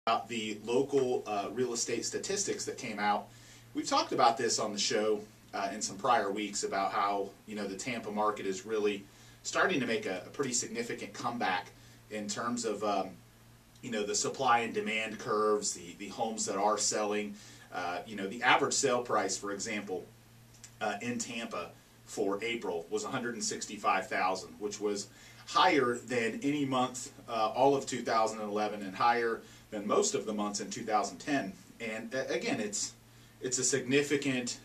About the local real estate statistics that came out. We've talked about this on the show in some prior weeks about how the Tampa market is really starting to make a pretty significant comeback in terms of the supply and demand curves, the homes that are selling. The average sale price, for example, in Tampa for April was $165,000, which was higher than any month all of 2011 and higher than most of the months in 2010. And again, it's a significant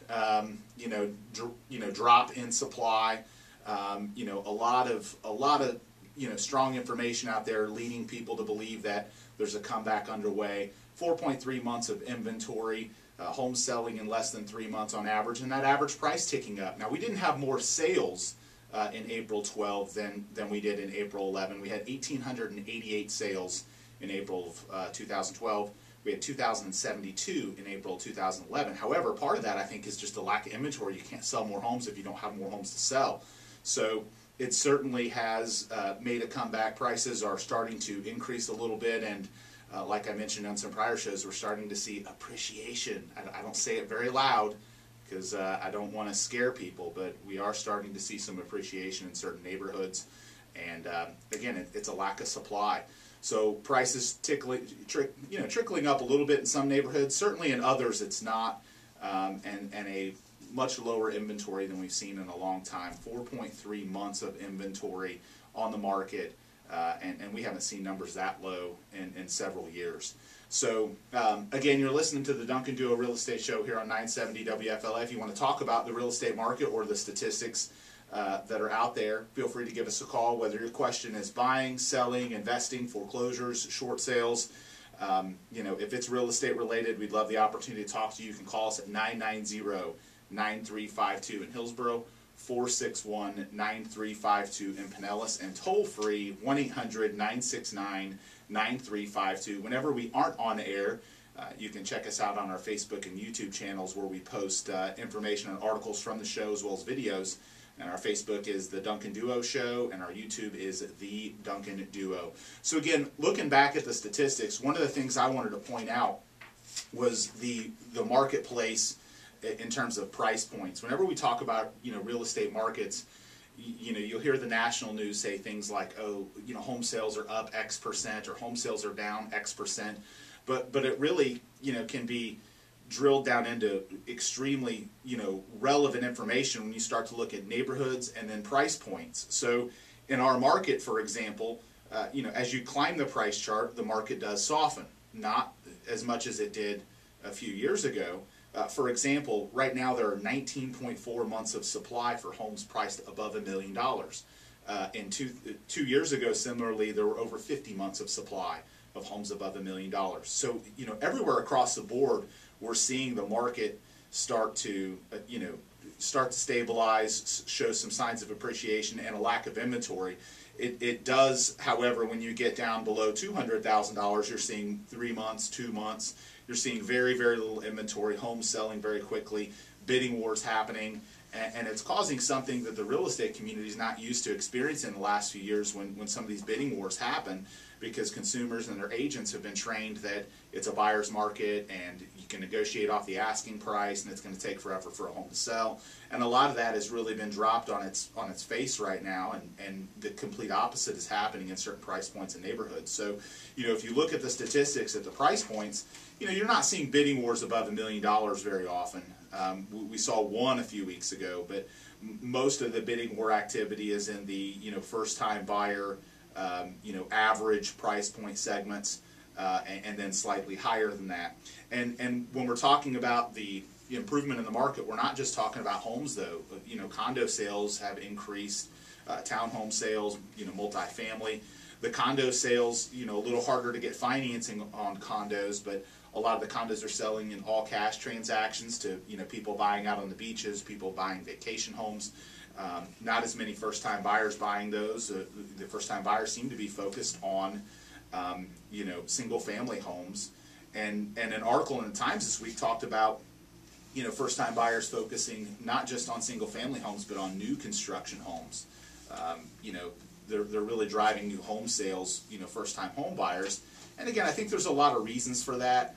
drop in supply. A lot of strong information out there leading people to believe that there's a comeback underway. 4.3 months of inventory, homes selling in less than 3 months on average, and that average price ticking up. Now, we didn't have more sales in April 12 than we did in April 11. We had 1,888 sales in April of 2012. We had 2,072 in April 2011. However, part of that, I think, is just a lack of inventory. You can't sell more homes if you don't have more homes to sell. So it certainly has made a comeback. Prices are starting to increase a little bit, and like I mentioned on some prior shows, we're starting to see appreciation. I don't say it very loud because I don't want to scare people, but we are starting to see some appreciation in certain neighborhoods. And again, it's a lack of supply. So prices trickling up a little bit in some neighborhoods. Certainly in others it's not, and a much lower inventory than we've seen in a long time. 4.3 months of inventory on the market, and we haven't seen numbers that low in several years. So again, you're listening to the Duncan Duo Real Estate Show here on 970 WFLA. If you want to talk about the real estate market or the statistics that are out there, feel free to give us a call, whether your question is buying, selling, investing, foreclosures, short sales. If it's real estate related, we'd love the opportunity to talk to you. You can call us at 990-9352 in Hillsborough, 461-9352 in Pinellas, and toll free 1-800-969-9352. Whenever we aren't on air, you can check us out on our Facebook and YouTube channels, where we post information and articles from the show as well as videos. And our Facebook is The Duncan Duo Show, and our YouTube is The Duncan Duo. So again, looking back at the statistics, one of the things I wanted to point out was the marketplace in terms of price points. Whenever we talk about real estate markets, you'll hear the national news say things like, oh, home sales are up X percent or home sales are down X percent, but it really can be drilled down into extremely relevant information when you start to look at neighborhoods and then price points. So in our market, for example, as you climb the price chart, the market does soften, not as much as it did a few years ago. For example, right now there are 19.4 months of supply for homes priced above $1 million. And two years ago, similarly, there were over 50 months of supply of homes above $1 million. So everywhere across the board, we're seeing the market start to stabilize, show some signs of appreciation and a lack of inventory. It does, however, when you get down below $200,000, you're seeing 3 months, 2 months. You're seeing very, very little inventory, homes selling very quickly, bidding wars happening, and it's causing something that the real estate community is not used to experiencing in the last few years when some of these bidding wars happen, because consumers and their agents have been trained that it's a buyer's market and you can negotiate off the asking price and it's going to take forever for a home to sell. And a lot of that has really been dropped on its face right now, and the complete opposite is happening in certain price points and neighborhoods. So, if you look at the statistics at the price points, you're not seeing bidding wars above $1 million very often. We saw one a few weeks ago, but most of the bidding war activity is in the first-time buyer, average price point segments, and then slightly higher than that. And when we're talking about the improvement in the market, we're not just talking about homes, though. Condo sales have increased, townhome sales, multifamily. The condo sales, a little harder to get financing on condos, but a lot of the condos are selling in all cash transactions to people buying out on the beaches, people buying vacation homes. Not as many first-time buyers buying those. The first-time buyers seem to be focused on single-family homes. And an article in the Times this week talked about first-time buyers focusing not just on single-family homes but on new construction homes. They're really driving new home sales, first-time home buyers. And again, I think there's a lot of reasons for that.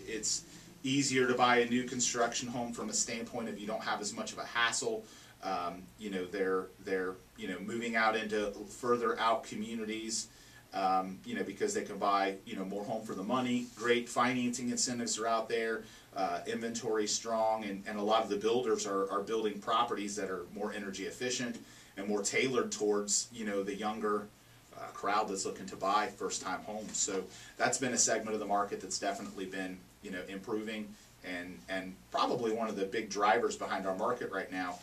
It's easier to buy a new construction home from a standpoint of you don't have as much of a hassle. They're moving out into further out communities, because they can buy more home for the money. Great financing incentives are out there. Inventory strong, and a lot of the builders are building properties that are more energy efficient and more tailored towards the younger crowd that's looking to buy first-time homes. So that's been a segment of the market that's definitely been improving, and probably one of the big drivers behind our market right now.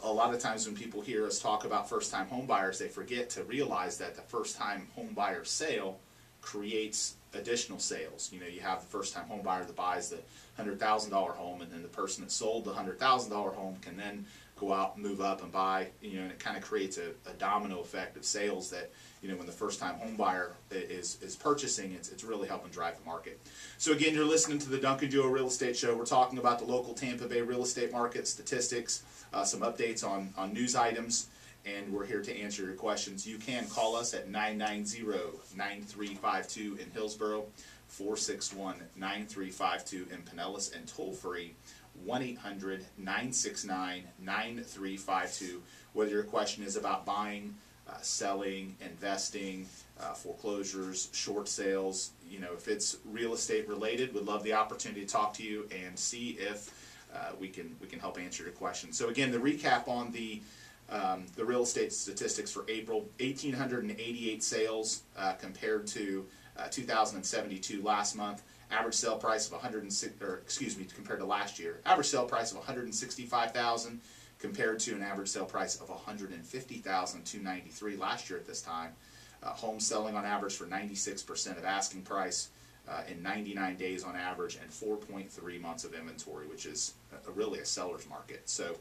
A lot of times when people hear us talk about first-time home buyers, they forget to realize that the first-time home buyer sale creates additional sales. You have the first-time home buyer that buys the $100,000 home, and then the person that sold the $100,000 home can then go out and move up and buy, and it kind of creates a domino effect of sales that, when the first-time home buyer is purchasing, it's really helping drive the market. So again, you're listening to the Duncan Duo Real Estate Show. We're talking about the local Tampa Bay real estate market, statistics, some updates on news items, and we're here to answer your questions. You can call us at 990-9352 in Hillsborough, 461-9352 in Pinellas, and toll-free 1-800-969-9352. Whether your question is about buying, selling, investing, foreclosures, short sales, if it's real estate related, we'd love the opportunity to talk to you and see if we can help answer your question. So again, the recap on the real estate statistics for April: 1,888 sales compared to 2,072 last month. Average sale price of compared to last year. Average sale price of $165,000 compared to an average sale price of $150,293 last year at this time. Homes selling on average for 96% of asking price in 99 days on average, and 4.3 months of inventory, which is really a seller's market. So